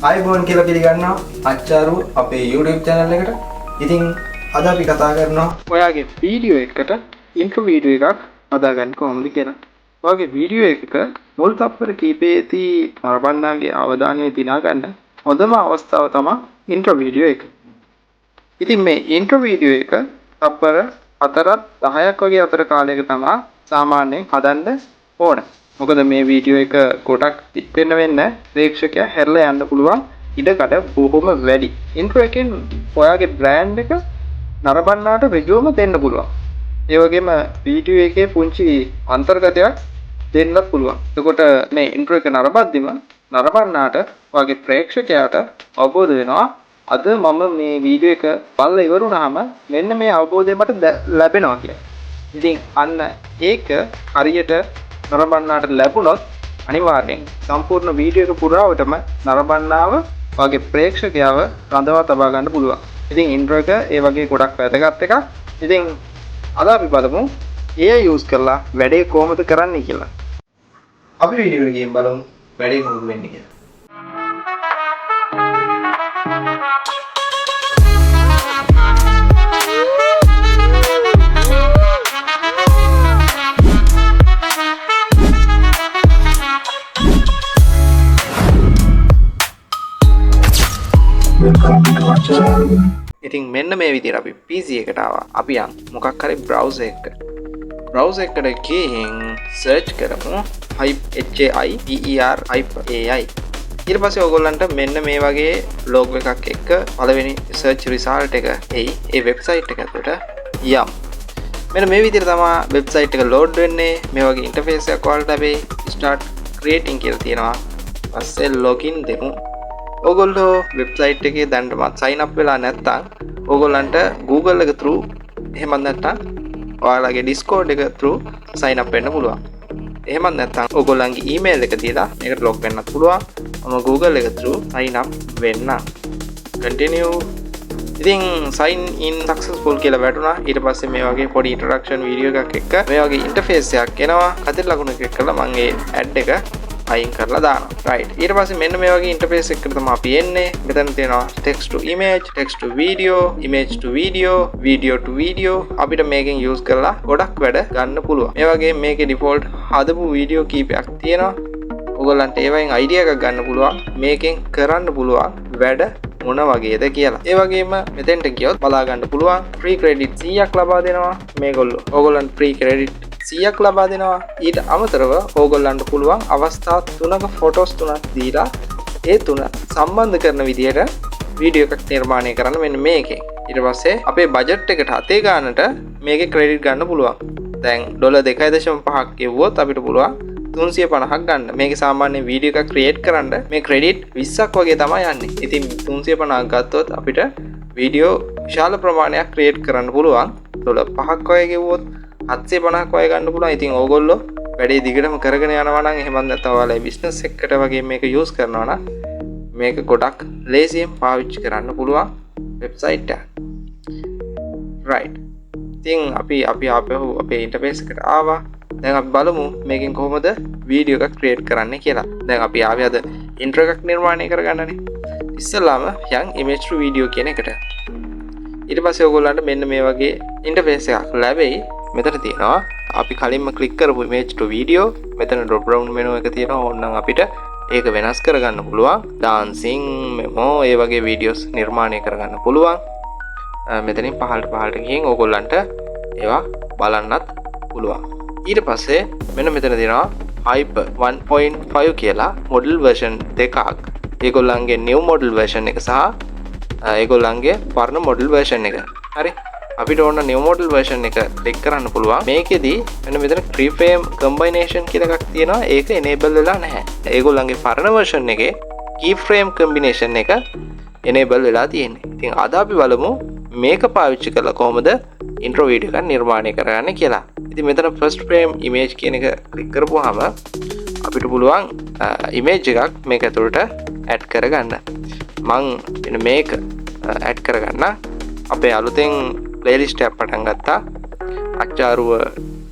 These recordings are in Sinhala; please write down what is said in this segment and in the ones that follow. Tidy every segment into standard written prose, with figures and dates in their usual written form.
ආයුබෝවන් කියලා පිළිගන්නවා අච්චාරු අපේ YouTube channel එකට. ඉතින් අද අපි කතා කරනවා ඔයාගේ වීඩියෝ එකකට ඉන්ට්‍රෝ වීඩියෝ එකක් හදාගන්න කොහොමද කියලා. ඔයාගේ වීඩියෝ එකක මුල් තත්පර කිහිපයේදී නරඹන්නාගේ අවධානය දිනා ගන්න හොඳම අවස්ථාව තමයි ඉන්ට්‍රෝ වීඩියෝ එක. ඉතින් මේ ඉන්ට්‍රෝ වීඩියෝ එක තත්පර 4-10ක් වගේ අතර කාලයක තමයි සාමාන්‍යයෙන් හදන්න ඕන. මොකද මේ වීඩියෝ එක ගොඩක් පිට වෙන්න ප්‍රේක්ෂකයා හැරලා යන්න පුළුවන් ඉඩකඩ බොහොම වැඩි. ඉන්ට්‍රෝ එකෙන් ඔයාගේ බ්‍රෑන්ඩ් එක නරඹන්නාට රිජුවම දෙන්න පුළුවන්. ඒ වගේම වීඩියෝ එකේ පුංචි අන්තර්ගතයක් දෙන්නත් පුළුවන්. එතකොට මේ ඉන්ට්‍රෝ එක නරඹද්දිම නරඹන්නාට ඔයාගේ ප්‍රේක්ෂකයාට අවබෝධ වෙනවා අද මම මේ වීඩියෝ එක බලලා ඉවරුනහම මෙන්න මේ අවබෝධය මට ලැබෙනවා කියලා. ඉතින් අන්න ඒක හරියට නරඹන්නාට ලැබුණොත් අනිවාර්යෙන් සම්පූර්ණ වීඩියෝ එක පුරාවටම නරඹන්නාව වගේ ප්‍රේක්ෂකයව රඳවා තබා ගන්න පුළුවන්. ඉතින් ඉන්ට්‍රෝ එක ඒ වගේ ගොඩක් වැදගත් එකක්. ඉතින් අද අපි බලමු AI යූස් කරලා වැඩේ කොහොමද කරන්නේ කියලා. අපි වීඩියෝ එකේ ගිහින් බලමු වැඩේ කොහොමද වෙන්නේ කියලා. ඉතින් මෙන්න මේ විදිහට අපි PC එකට ආවා. අපි යන් මොකක් හරි browser එකකට. browser එකට ගිහින් search කරමු HAI. ඊට පස්සේ ඔයගොල්ලන්ට මෙන්න මේ වගේ logo එකක් එක්ක පළවෙනි search result එක එයි. ඒ website එක ඇතුළට යම්. මෙන්න මේ විදිහට තමයි website එක load වෙන්නේ. මේ වගේ interface එකක් ඔයාලට ලැබෙයි. start creating කියලා තියෙනවා. පස්සේ login දෙමු. ඔයගොල්ලෝ වෙබ්සයිට් එකේ දැන්ටමත් sign up වෙලා නැත්නම් ඔයගොල්ලන්ට Google එක through එහෙමත් නැත්නම් ඔයාලගේ Discord එක through sign up වෙන්න පුළුවන්. එහෙමත් නැත්නම් ඔයගොල්ලන්ගේ email එක දීලා ඒකට log වෙන්නත් පුළුවන්. මම Google එක through sign up වෙන්න. continue. ඉතින් sign in successful කියලා වැටුණා. ඊට පස්සේ මේ වගේ පොඩි introduction video එකක් එක්ක මේ වගේ interface එකක් එනවා. කතර ලකුණු එකක් කරලා මම ඒ ad එක අයින් කරලා දානවා. right. ඊට පස්සේ මෙන්න මේ වගේ ඉන්ටර්ෆේස් එකකට තමයි අපි එන්නේ. මෙතන තියෙනවා text to image, text to video, image to video, video to video. අපිට මේකෙන් use කරලා ගොඩක් වැඩ ගන්න පුළුවන්. මේ වගේ මේකේ default හදපු වීඩියෝ කීපයක් තියෙනවා. ඔයගොල්ලන්ට ඒවයින් idea එකක් ගන්න පුළුවන්. මේකෙන් කරන්න පුළුවන් වැඩ මොන වගේද කියලා. ඒ වගේම මෙතෙන්ට ගියොත් බලා ගන්න පුළුවන් free credit 100ක් ලබා දෙනවා මේගොල්ලෝ. ඔයගොල්ලන්ට free credit 100ක් ලබා දෙනවා. ඊට අමතරව ඕගොල්ලන්ට පුළුවන් අවස්ථා 3ක ෆොටෝස් 3ක් දීලා ඒ 3 සම්බන්ධ කරන විදිහට වීඩියෝ එකක් නිර්මාණය කරන්න මෙන්න මේකේ. ඊට පස්සේ අපේ බජට් එකට අතේ ගන්නට මේකේ ක්‍රෙඩිට් ගන්න පුළුවන්. දැන් $2.5ක් ගෙවුවොත් අපිට පුළුවන් 350ක් ගන්න. මේකේ සාමාන්‍ය වීඩියෝ එකක් ක්‍රියේට් කරන්න මේ ක්‍රෙඩිට් 20ක් වගේ තමයි යන්නේ. ඉතින් 350ක් ගත්තොත් අපිට වීඩියෝ විශාල ප්‍රමාණයක් ක්‍රියේට් කරන්න පුළුවන්. $5ක් වගේ ගෙවුවොත් 750ක් වගේ ගන්න පුළුවන්. ඉතින් ඕගොල්ලෝ වැඩේ දිගටම කරගෙන යනවා නම් එහෙමත් නැත්නම් ඔයාලා බිස්නස් එකට වගේ මේක යූස් කරනවා නම් මේක ගොඩක් ලේසියෙන් පාවිච්චි කරන්න පුළුවන් වෙබ්සයිට් එක. right. ඉතින් අපි අපේ ඉන්ටර්ෆේස් එකට ආවා. දැන් අපි බලමු මේකෙන් කොහොමද වීඩියෝ එකක් ක්‍රියේට් කරන්න කියලා. දැන් අපි ආවේ අද ඉන්ට්‍රෝ එකක් නිර්මාණය කරගන්නනේ. ඉස්සෙල්ලාම යන් image to video කියන එකට. ඊට පස්සේ ඔයගොල්ලන්ට මෙන්න මේ වගේ ඉන්ටර්ෆේස් එකක් ලැබෙයි. මෙතන තියෙනවා අපි කලින්ම ක්ලික් කරපු image to video. මෙතන drop down menu එක තියෙනවා. ඕනනම් අපිට ඒක වෙනස් කරගන්න පුළුවන්. dancing memo ඒ වගේ videos නිර්මාණය කරගන්න පුළුවන්. මෙතනින් පහළට ගිහින් ඕගොල්ලන්ට ඒවා බලන්නත් පුළුවන්. ඊට පස්සේ මෙන්න මෙතන තියෙනවා Hyper 1.5 කියලා model version දෙකක්. ඒගොල්ලන්ගේ new model version එක සහ ඒගොල්ලන්ගේ පරණ model version එක. හරි. අපිට ඕන new model version එක ක්ලික් කරන්න පුළුවන්. මේකෙදි මෙන්න මෙතන keyframe combination කියලා එකක් තියෙනවා. ඒක enable වෙලා නැහැ. ඒගොල්ලන්ගේ පරණ version එකේ keyframe combination එක enable වෙලා තියෙන්නේ. ඉතින් අද අපි බලමු මේක පාවිච්චි කරලා කොහොමද intro video එකක් නිර්මාණය කරගන්නේ කියලා. ඉතින් මෙතන first frame image කියන එක ක්ලික් කරපුවාම අපිට පුළුවන් image එකක් මේක ඇතුළට add කරගන්න. මම මෙන්න මේක add කරගන්න. අපේ අලුතෙන් playlist එකක් පටන් ගත්තා. අච්චාරුව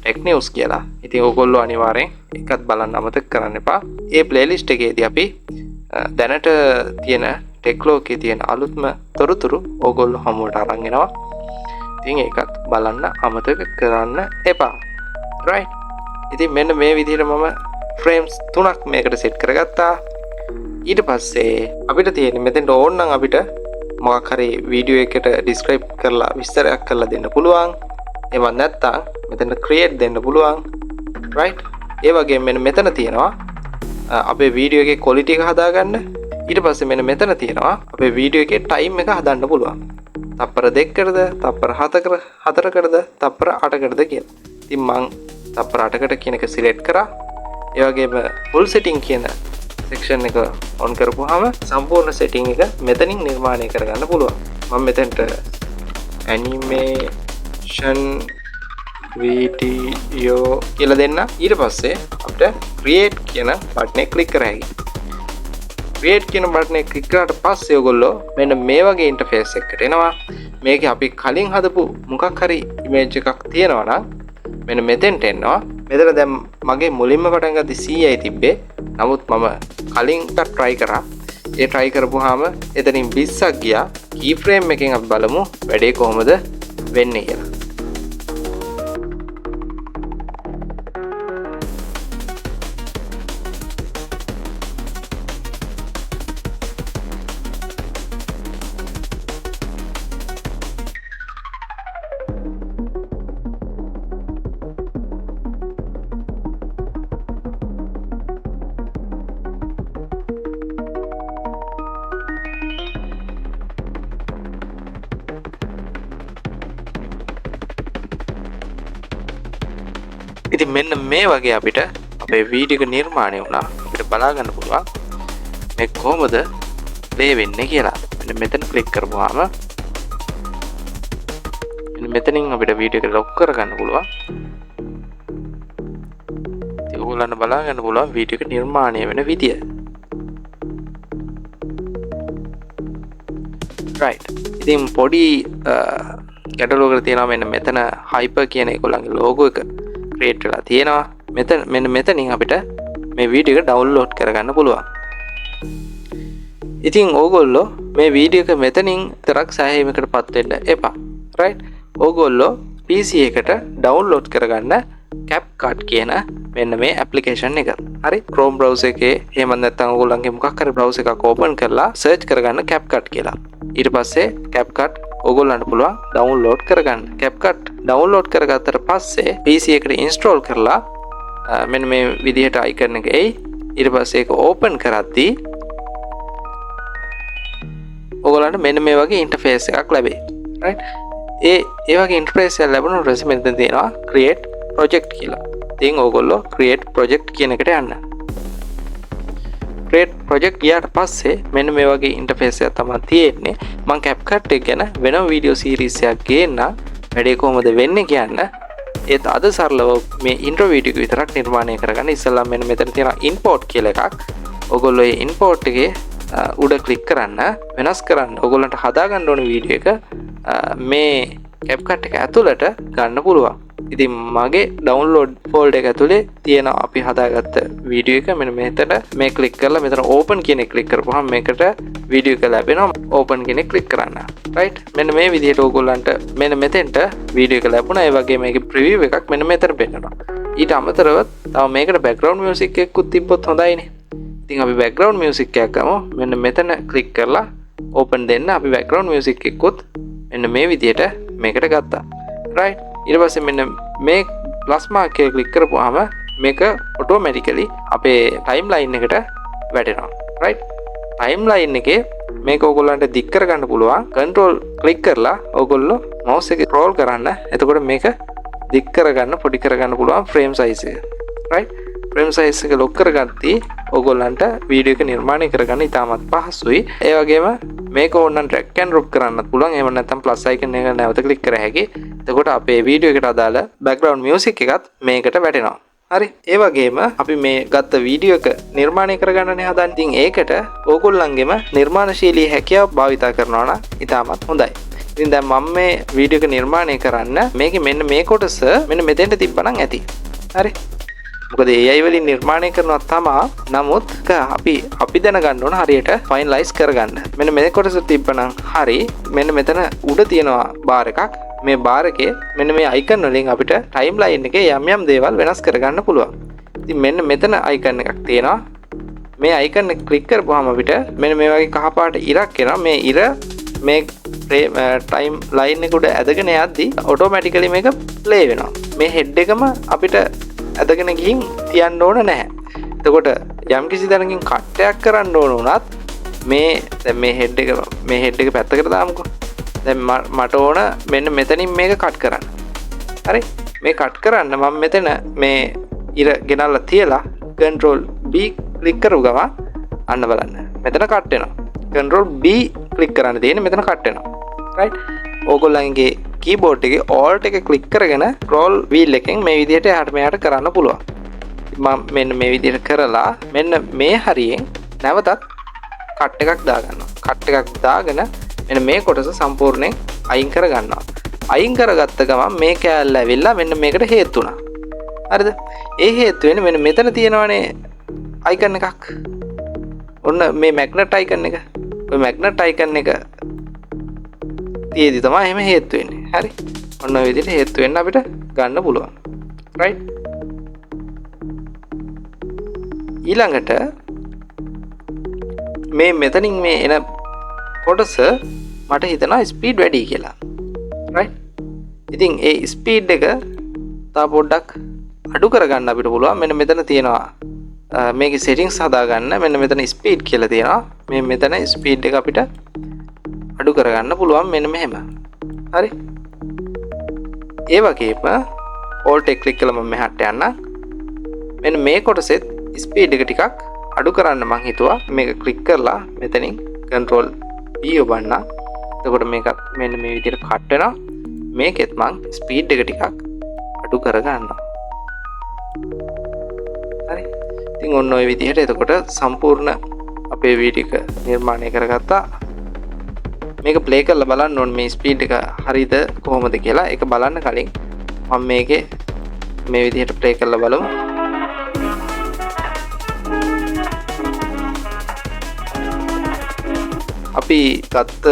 tech news කියලා. ඉතින් ඕගොල්ලෝ අනිවාර්යෙන් එකත් බලන්න අමතක කරන්න එපා. ඒ playlist එකේදී අපි දැනට තියෙන ටෙක් ලෝකයේ තියෙන අලුත්ම තොරතුරු ඕගොල්ලෝ හමුවට අරන් එනවා. ඉතින් ඒකත් බලන්න අමතක කරන්න එපා. right. ඉතින් මෙන්න මේ විදිහට මම frames 3ක් මේකට set කරගත්තා. ඊට පස්සේ අපිට තියෙන්නේ මෙතෙන්ට ඕන නම් අපිට මොකක් හරි වීඩියෝ එකකට describe කරලා විස්තරයක් කරලා දෙන්න පුළුවන්. එහෙම නැත්නම් මෙතන create දෙන්න පුළුවන්. right. ඒ වගේම මෙන්න මෙතන තියෙනවා අපේ වීඩියෝ එකේ quality එක හදාගන්න. ඊට පස්සේ මෙන්න මෙතන තියෙනවා අපේ වීඩියෝ එකේ time එක හදන්න පුළුවන්. තප්පර 2කටද, තප්පර 4කටද, තප්පර 8කටද කියලා. ඉතින් මං තප්පර 8කට කියන එක select කරා. ඒ වගේම full setting කියන section එක on කරපුවාම සම්පූර්ණ setting එක මෙතනින් නිර්මාණය කරගන්න පුළුවන්. මම මෙතනට animation video කියලා දෙන්න. ඊට පස්සේ අපිට create කියන බටන් එක click කරා හැකියි. create කියන බටන් එක click කරාට පස්සේ ඔයගොල්ලෝ මෙන්න මේ වගේ interface එකකට එනවා. මේකේ අපි කලින් හදපු මොකක් හරි image එකක් තියෙනවා නම් මෙන්න මෙතෙන්ට එනවා. මෙතන දැන් මගේ මුලින්ම පටන් ගත්තේ CI තිබ්බේ. නමුත් මම කලින් try කරා. ඒ try කරපුවාම එතනින් 20ක් ගියා. keyframe එකෙන් අපි බලමු වැඩේ කොහොමද වෙන්නේ කියලා. ඉතින් මෙන්න මේ වගේ අපිට අපේ වීඩියෝ එක නිර්මාණය වුණා. අපිට බලා ගන්න පුළුවන් මේ කොහොමද ප්ලේ වෙන්නේ කියලා. මෙන්න මෙතන ක්ලික් කරපුවාම මෙන්න මෙතනින් අපිට වීඩියෝ එක ලොක් කරගන්න පුළුවන්. ඉතින් ඔයගොල්ලන්ට බලා ගන්න පුළුවන් වීඩියෝ එක නිර්මාණය වෙන විදිය. right. ඉතින් පොඩි ගැටලුවකට තියෙනවා මෙන්න මෙතන hyper කියන ඒගොල්ලන්ගේ logo එක create වෙලා තියෙනවා. මෙන්න මෙතනින් අපිට මේ වීඩියෝ එක download කරගන්න පුළුවන්. ඉතින් ඕගොල්ලෝ මේ වීඩියෝ එක මෙතනින් තරක් සෑහීමකටපත් වෙන්න එපා. right. ඕගොල්ලෝ PC එකට download කරගන්න CapCut කියන මෙන්න මේ application එක. හරි. Chrome browser එකේ එහෙම නැත්නම් ඕගොල්ලන්ගේ මොකක් හරි browser එකක් open කරලා search කරගන්න CapCut කියලා. ඊට පස්සේ CapCut ඕගොල්ලන්ට පුළුවන් download කරගන්න. CapCut download කරගත්තට පස්සේ PC එකට install කරලා මෙන්න මේ විදිහට icon එක එයි. ඊට පස්සේ ඒක open කරද්දී ඕගොල්ලන්ට මෙන්න මේ වගේ interface එකක් ලැබෙයි. right. ඒ වගේ interface එකක් ලැබුණොත් ඊට පස්සේ මෙතන තියෙනවා create project කියලා. ඉතින් ඕගොල්ලෝ create project කියන එකට යන්න. create project ගියාට පස්සේ මෙන්න මේ වගේ interface එකක් තමයි තියෙන්නේ. මම CapCut එක ගැන වෙනම වීඩියෝ සීරීස් එකක් ගේන්න වැඩේ කොහොමද වෙන්නේ කියන්න. ඒත් අද සරලව මේ intro වීඩියෝ එක විතරක් නිර්මාණය කරගන්න. ඉස්සෙල්ලා මෙන්න මෙතන තියෙන import කියලා එකක්. ඔයගොල්ලෝ මේ import එකේ උඩ ක්ලික් කරන්න වෙනස් කරන්න. ඔයගොල්ලන්ට හදාගන්න ඕන වීඩියෝ එක මේ CapCut එක ඇතුළට ගන්න පුළුවන්. ඉතින් මගේ download folder එක ඇතුලේ තියෙන අපි හදාගත්ත වීඩියෝ එක මෙන්න මෙතන මේ ක්ලික් කරලා මෙතන open කියන එක ක්ලික් කරපුවහම මේකට වීඩියෝ එක ලැබෙනවා. open කියන එක ක්ලික් කරන්න. right. මෙන්න මේ විදිහට ඕගොල්ලන්ට මෙන්න මෙතෙන්ට වීඩියෝ එක ලැබුණා. ඒ වගේ මේකේ preview එකක් මෙන්න මෙතන පෙන්නනවා. ඊට අමතරව තව මේකට background music එකකුත් තිබ්බොත් හොඳයිනේ. ඉතින් අපි background music එකක් ගමු. මෙන්න මෙතන ක්ලික් කරලා open දෙන්න. අපි background music එකකුත් මෙන්න මේ විදිහට මේකට ගත්තා. right. ඊට පස්සේ මෙන්න මේ plus mark එක ක්ලික් කරපුවාම මේක automatically අපේ timeline එකට වැටෙනවා. right. timeline එකේ මේක ඕගොල්ලන්ට දික් කරගන්න පුළුවන්. control click කරලා ඕගොල්ලෝ mouse එක scroll කරන්න. එතකොට මේක දික් කරගන්න පොඩි කරගන්න පුළුවන් frame size එක. right. frame size එක lock කරගත්තී ඕගොල්ලන්ට වීඩියෝ එක නිර්මාණය කරගන්න ඉතාමත් පහසුයි. ඒ වගේම මේක ඕනනම් drag and drop කරන්නත් පුළුවන්. එහෙම නැත්නම් plus icon එක නැවත click කර හැකි. එතකොට අපේ වීඩියෝ එකට අදාළ background music එකත් මේකට වැටෙනවා. හරි. ඒ වගේම අපි මේ ගත්ත වීඩියෝ එක නිර්මාණය කරගන්නනේ හදන්නේ. ඉතින් ඒකට ඕගොල්ලන්ගෙම නිර්මාණශීලී හැකියාව භාවිතා කරනවා නම් ඉතාමත් හොඳයි. ඉතින් දැන් මම මේ වීඩියෝ එක නිර්මාණය කරන්න මේකේ මෙන්න මේ කොටස මෙන්න මෙතෙන්ට තිබ්බනම් ඇති. හරි. මොකද AI වලින් නිර්මාණය කරනවා තමයි. නමුත් අපි දැනගන්න ඕන හරියට ෆයිනලයිස් කරගන්න. මෙන්න මේ කොටස තිබ්බනම් හරි. මෙන්න මෙතන උඩ තියෙනවා බාර් එකක්. මේ බාර් එකේ මෙන්න මේ අයිකන් වලින් අපිට ටයිම්ලයින් එකේ යම් දේවල් වෙනස් කරගන්න පුළුවන්. ඉතින් මෙන්න මෙතන අයිකන් එකක් තියෙනවා. මේ අයිකන් එක ක්ලික් කරපුවාම අපිට මෙන්න මේ වගේ කහ පාට ඉරක් එනවා. මේ ඉර මේ ටයිම් ලයින් එක උඩ ඇදගෙන යද්දි ඔටෝමැටිකලි මේක ප්ලේ වෙනවා. මේ හෙඩ් එකම අපිට ඇදගෙන ගිහින් තියන්න ඕන නැහැ. එතකොට යම් කිසි තැනකින් කට්ටයක් කරන්න ඕන වුණත් දැන් මේ හෙඩ් එක පැත්තකට දාමුකෝ. දැන් මට ඕන මෙන්න මෙතනින් මේක කට් කරන්න. හරි. මේ කට් කරන්න මම මෙතන මේ ඉර ගෙනල්ලා තියලා control B ක්ලික් කරු ගම අන්න බලන්න. මෙතන කට් වෙනවා. control B ක්ලික් කරන්න තියෙන්නේ මෙතන කට් වෙනවා. right. ඕගොල්ලන්ගේ keyboard එකේ alt එක ක්ලික් කරගෙන scroll wheel එකෙන් මේ විදිහට එහාට මෙහාට කරන්න පුළුවන්. මම මෙන්න මේ විදිහට කරලා මෙන්න මේ හරියෙන් නැවතත් කට් එකක් දාගන්නවා. කට් එකක් දාගෙන මෙන්න මේ කොටස සම්පූර්ණයෙන් අයින් කරගන්නවා. අයින් කරගත්ත ගමන් මේ කෑල්ල ඇවිල්ලා මෙන්න මේකට හේතු වුණා. හරිද? ඒ හේතු වෙන්නේ මෙන්න මෙතන තියෙනවනේ අයිකන් එකක්. ඔන්න මේ මැග්නට් අයිකන් එක. ඔය මැග්නට් අයිකන් එක තියේදී තමයි එහෙම හේතු වෙන්නේ. හරි. ඔන්න ඔය විදිහට හේතු වෙන්න අපිට ගන්න පුළුවන්. right. ඊළඟට මේ මෙතනින් මේ එන කොටස මට හිතෙනවා ස්පීඩ් වැඩි කියලා. right. ඉතින් ඒ ස්පීඩ් එක තව පොඩ්ඩක් අඩු කරගන්න අපිට පුළුවන්. මෙන්න මෙතන තියෙනවා මේකේ settings හදාගන්න. මෙන්න මෙතන ස්පීඩ් කියලා තියෙනවා. මේ මෙතන ස්පීඩ් එක අපිට අඩු කරගන්න පුළුවන් මෙන්න මෙහෙම. හරි. ඒ වගේම alt එක ක්ලික් කළා මම මෙහාට යන්න. මෙන්න මේ කොටසෙත් ස්පීඩ් එක ටිකක් අඩු කරන්න මං හිතුවා. මේක ක්ලික් කරලා මෙතනින් control B ඔබන්න. එතකොට මේකත් මෙන්න මේ විදිහට කට් වෙනවා. මේකෙත් මං ස්පීඩ් එක ටිකක් අඩු කරගන්නවා. හරි. ඉතින් ඔන්න ඔය විදිහට එතකොට සම්පූර්ණ අපේ වීඩියෝ එක නිර්මාණය කරගත්තා. මේක ප්ලේ කරලා බලන්න ඕනේ මේ ස්පීඩ් එක හරියද කොහොමද කියලා. ඒක බලන්න කලින් මම මේකේ මේ විදිහට ප්ලේ කරලා බලමු. අපි ගත්ත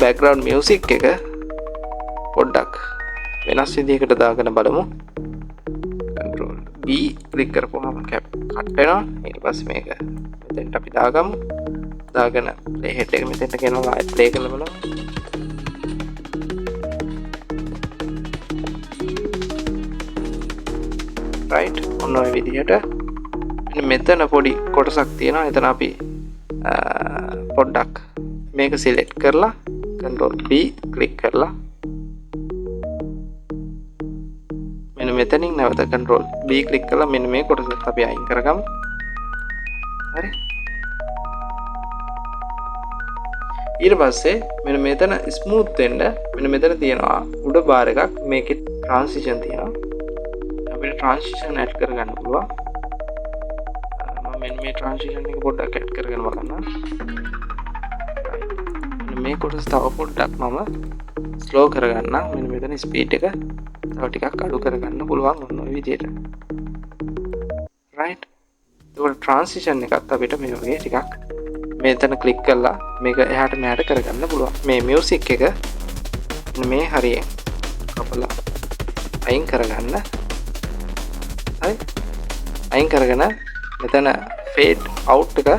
බෑග්ග්‍රවුන්ඩ් මියුසික් එක පොඩ්ඩක් වෙනස් විදිහකට දාගෙන බලමු. control B ක්ලික් කරපුවම කට් වෙනවා. ඊට පස්සේ මේක මෙතෙන්ට අපි දාගමු. දාගෙන play head එක මෙතෙන්ට ගෙනලා ආයෙත් play කරලා බලමු. right. ඔන්න ඔය විදිහට මෙතන පොඩි කොටසක් තියෙනවා. එතන අපි පොඩ්ඩක් මේක select කරලා control B ක්ලික් කරලා මෙන්න මෙතනින් නැවත control B ක්ලික් කරලා මෙන්න මේ කොටසත් අපි අයින් කරගමු. හරි. ඊට පස්සේ මෙන්න මෙතන ස්මූත් වෙන්න මෙන්න මෙතන තියෙනවා උඩ බාර් එකක්. මේකේ transition තියෙනවා. අපිට transition add කරගන්න පුළුවන්. මම මෙන්න මේ transition එක පොඩ්ඩක් add කරගෙන බලන්න. මේ කොටස තව පොඩ්ඩක් මම ස්ලෝ කරගන්නම්. මෙන්න මෙතන ස්පීඩ් එක තව ටිකක් අඩු කරගන්න පුළුවන් ඔන්න ඔය විදිහට. right. ඒක transition එකත් අපිට මේ වගේ ටිකක් මෙතන ක්ලික් කරලා මේක එහාට මෙහාට කරගන්න පුළුවන්. මේ මියුසික් එක මේ හරියෙන් කපලා අයින් කරගන්න. හරි. අයින් කරගෙන මෙතන fade out එක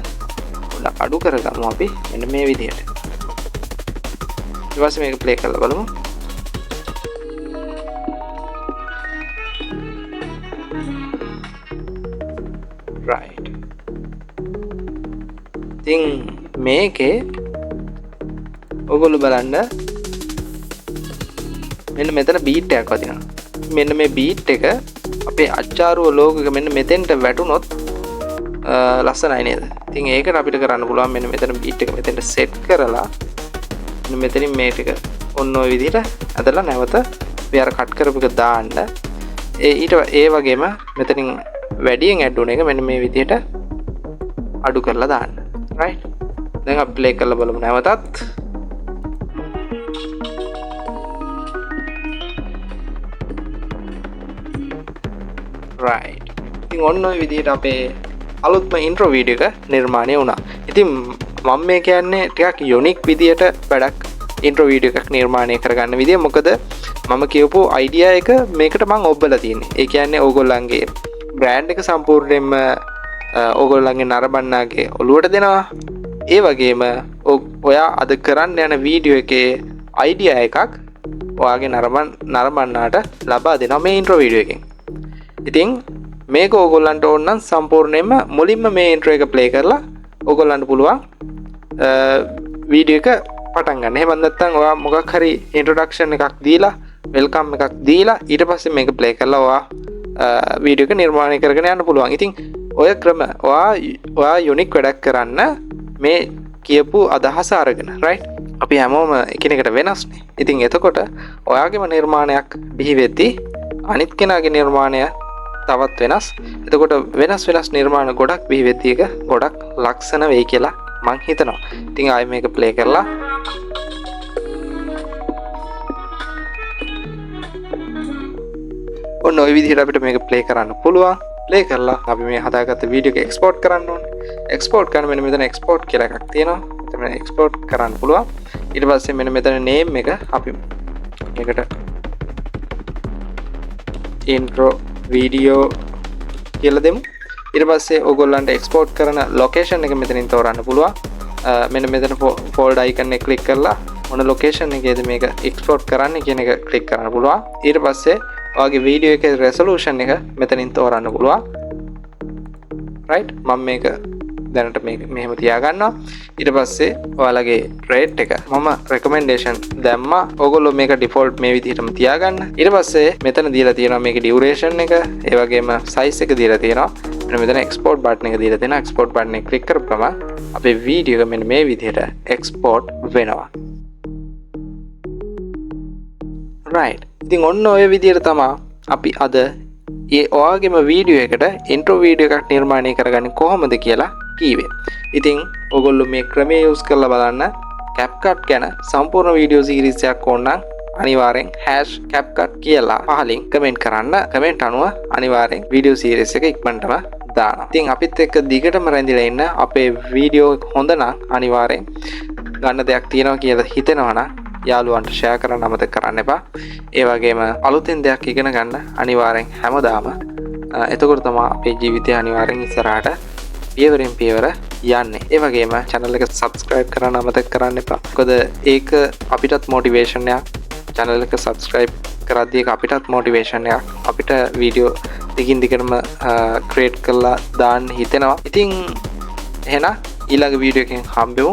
පොඩ්ඩක් අඩු කරගමු අපි මෙන්න මේ විදිහට. ඊට පස්සේ මේක ප්ලේ කරලා බලමු. right. ඉතින් මේකේ ඔයගොල්ලෝ බලන්න මෙන්න මෙතන බීට් එකක් වදිනවා. මෙන්න මේ බීට් එක අපේ අච්චාරුව ලෝගෝ එක මෙන්න මෙතෙන්ට වැටුනොත් ලස්සනයි නේද? ඉතින් ඒකට අපිට කරන්න පුළුවන් මෙන්න මෙතන බීට් එක මෙතෙන්ට සෙට් කරලා මෙන්න මෙතනින් මේ ටික ඔන්න ඔය විදිහට ඇදලා නැවත අපි අර කට් කරපු එක දාන්න. ඒ වගේම මෙතනින් වැඩියෙන් ඇඩ් වුණ එක මෙන්න මේ විදිහට අඩු කරලා දාන්න. right. දැන් අපි ප්ලේ කරලා බලමු නැවතත්. right. ඉතින් ඔන්න ඔය විදිහට අපේ අලුත්ම ඉන්ට්‍රෝ වීඩියෝ එක නිර්මාණය වුණා. ඉතින් මම මේ කියන්නේ ටිකක් යුනික් විදියට වැඩක් ඉන්ට්‍රෝ වීඩියෝ එකක් නිර්මාණය කරගන්න විදිය. මොකද මම කියපු අයිඩියා එක මේකට මම ඔබලා තියෙන්නේ. ඒ කියන්නේ ඕගොල්ලන්ගේ බ්‍රෑන්ඩ් එක සම්පූර්ණයෙන්ම ඕගොල්ලන්ගේ නරඹන්නාගේ ඔළුවට දෙනවා. ඒ වගේම ඔයා අද කරන්න යන වීඩියෝ එකේ අයිඩියා එකක් ඔයාගේ නරඹන්නාට ලබා දෙනවා මේ ඉන්ට්‍රෝ වීඩියෝ එකෙන්. ඉතින් මේක ඕගොල්ලන්ට ඕන නම් සම්පූර්ණයෙන්ම මුලින්ම මේ ඉන්ට්‍රෝ එක ප්ලේ කරලා ඕගොල්ලන්ට පුළුවන් වීඩියෝ එක පටන් ගන්න. එහෙම නැත්නම් ඔයා මොකක් හරි ඉන්ට්‍රොඩක්ෂන් එකක් දීලා වෙල්කම් එකක් දීලා ඊට පස්සේ මේක ප්ලේ කරලා ඔයා වීඩියෝ එක නිර්මාණය කරගෙන යන්න පුළුවන්. ඉතින් ඔය ක්‍රම ඔයා යුනික් වැඩක් කරන්න මේ කියපු අදහස අරගෙන right අපි හැමෝම එකිනෙකට වෙනස්නේ. ඉතින් එතකොට ඔයාගේම නිර්මාණයක් බිහි වෙද්දී අනිත් කෙනාගේ නිර්මාණය තවත් වෙනස්. එතකොට වෙනස් නිර්මාණ ගොඩක් බිහි වෙද්දී එක ගොඩක් ලක්ෂණ වෙයි කියලා මං හිතනවා. ඉතින් ආයෙ මේක ප්ලේ කරලා ඔන්න ඔය විදිහට අපිට මේක ප්ලේ කරන්න පුළුවන්. ප්ලේ කරලා අපි මේ හදාගත්ත වීඩියෝ එක එක්ස්පෝර්ට් කරන්න ඕනේ. එක්ස්පෝර්ට් කරන මෙන්න මෙතන එක්ස්පෝර්ට් කියලා එකක් තියෙනවා. මෙතන එක්ස්පෝර්ට් කරන්න පුළුවන්. ඊට පස්සේ මෙන්න මෙතන නේම් එක අපි මේකට intro video කියලා දෙමු. ඊට පස්සේ ඕගොල්ලන්ට එක්ස්පෝර්ට් කරන ලොකේෂන් එක මෙතනින් තෝරන්න පුළුවන්. මෙන්න මෙතන ෆෝල්ඩර් අයිකන් එක ක්ලික් කරලා මොන ලොකේෂන් එකේද මේක එක්ස්පෝර්ට් කරන්න කියන එක ක්ලික් කරන්න පුළුවන්. ඊට පස්සේ ඔයාගේ වීඩියෝ එකේ රෙසලූෂන් එක මෙතනින් තෝරන්න පුළුවන්. right මම මේක දැනට මේක මෙහෙම තියාගන්නවා. ඊට පස්සේ ඔයාලගේ රේට් එක මම රෙකමෙන්ඩේෂන් දැම්මා. ඕගොල්ලෝ මේක ඩිෆෝල්ට් මේ විදිහටම තියාගන්න. ඊට පස්සේ මෙතන දීලා තියෙනවා මේකේ ඩියුරේෂන් එක, ඒ වගේම සයිස් එක දීලා තියෙනවා. මෙතන එක්ස්පෝර්ට් බටන් එක දීලා තියෙනවා. එක්ස්පෝර්ට් බටන් එක ක්ලික් කරපුවම අපේ වීඩියෝ එක මෙන්න මේ විදිහට එක්ස්පෝර්ට් වෙනවා. right ඉතින් ඔන්න ඔය විදිහට තමයි අපි අද ඔයාගේම වීඩියෝ එකට ඉන්ට්‍රෝ වීඩියෝ එකක් නිර්මාණය කරගන්නේ කොහොමද කියලා කීවේ. ඉතින් ඔයගොල්ලෝ මේ ක්‍රමය යූස් කරලා බලන්න. CapCut ගැන සම්පූර්ණ වීඩියෝ සීරීස් එකක් ඕන නම් අනිවාර්යෙන් #CapCut කියලා පහලින් කමෙන්ට් කරන්න. කමෙන්ට් අනුව අනිවාර්යෙන් වීඩියෝ සීරීස් එක ඉක්මනටම දානවා. ඉතින් අපිත් එක්ක දිගටම රැඳිලා ඉන්න. අපේ වීඩියෝ හොඳ නම් අනිවාර්යෙන් ගන්න දෙයක් තියෙනවා කියලා හිතෙනවා නම් යාළුවන්ට ෂෙයා කරන්න අමතක කරන්න එපා. ඒ වගේම අලුතෙන් දෙයක් ඉගෙන ගන්න අනිවාර්යෙන් හැමදාම. එතකොට තමයි අපේ ජීවිතය අනිවාර්යෙන් ඉස්සරහට පියවරෙන් පියවර යන්නේ. ඒ වගේම channel එක subscribe කරන්න අමතක කරන්න එපා. මොකද ඒක අපිටත් motivation එකක්. channel එක subscribe කරද්දී ඒක අපිටත් motivation එකක්. අපිට වීඩියෝ දිගින් දිගටම create කරලා දාන්න හිතෙනවා. ඉතින් එහෙනම් ඊළඟ වීඩියෝ එකෙන් හම්බෙමු.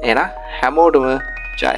එහෙනම් හැමෝටම ජය.